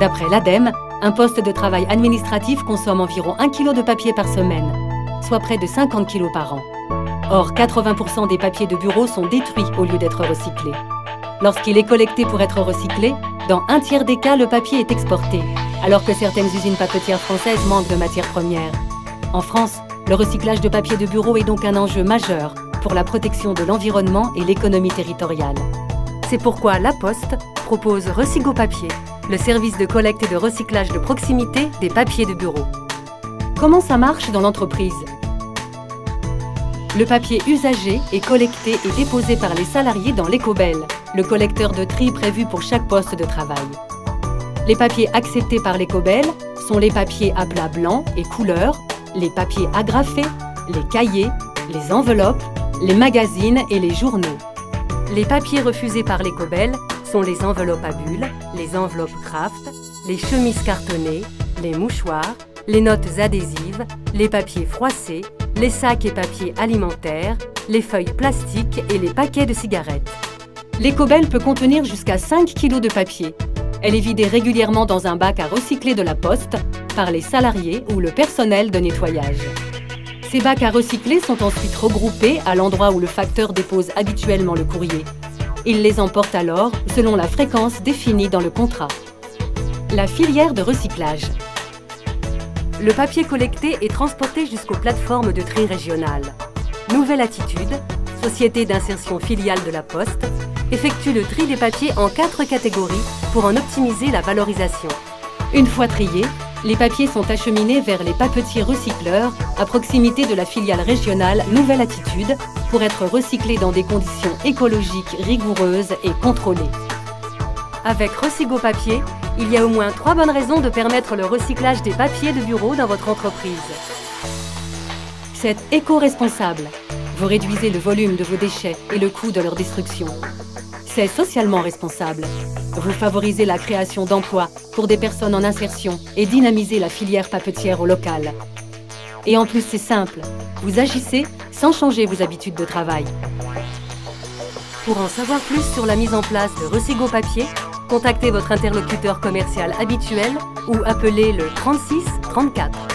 D'après l'ADEME, un poste de travail administratif consomme environ 1 kg de papier par semaine, soit près de 50 kg par an. Or, 80% des papiers de bureau sont détruits au lieu d'être recyclés. Lorsqu'il est collecté pour être recyclé, dans un tiers des cas, le papier est exporté, alors que certaines usines papetières françaises manquent de matières premières. En France, le recyclage de papier de bureau est donc un enjeu majeur pour la protection de l'environnement et l'économie territoriale. C'est pourquoi La Poste propose Recigo Papier, le service de collecte et de recyclage de proximité des papiers de bureau. Comment ça marche dans l'entreprise? Le papier usagé est collecté et déposé par les salariés dans l'écobel, le collecteur de tri prévu pour chaque poste de travail. Les papiers acceptés par l'écobel sont les papiers à plat blanc et couleur, les papiers agrafés, les cahiers, les enveloppes, les magazines et les journaux. Les papiers refusés par l'écobel sont les enveloppes à bulles, les enveloppes craft, les chemises cartonnées, les mouchoirs, les notes adhésives, les papiers froissés, les sacs et papiers alimentaires, les feuilles plastiques et les paquets de cigarettes. L'écobel peut contenir jusqu'à 5 kg de papier. Elle est vidée régulièrement dans un bac à recycler de La Poste par les salariés ou le personnel de nettoyage. Ces bacs à recycler sont ensuite regroupés à l'endroit où le facteur dépose habituellement le courrier. Il les emporte alors selon la fréquence définie dans le contrat. La filière de recyclage. Le papier collecté est transporté jusqu'aux plateformes de tri régionales. Nouvelle Attitude, société d'insertion filiale de La Poste, effectue le tri des papiers en 4 catégories pour en optimiser la valorisation. Une fois triés, les papiers sont acheminés vers les papetiers recycleurs à proximité de la filiale régionale Nouvelle Attitude pour être recyclés dans des conditions écologiques rigoureuses et contrôlées. Avec Recigo Papier, il y a au moins 3 bonnes raisons de permettre le recyclage des papiers de bureau dans votre entreprise. C'est éco-responsable. Vous réduisez le volume de vos déchets et le coût de leur destruction. C'est socialement responsable. Vous favorisez la création d'emplois pour des personnes en insertion et dynamisez la filière papetière au local. Et en plus, c'est simple. Vous agissez sans changer vos habitudes de travail. Pour en savoir plus sur la mise en place de Recigo Papier, contactez votre interlocuteur commercial habituel ou appelez le 36 34.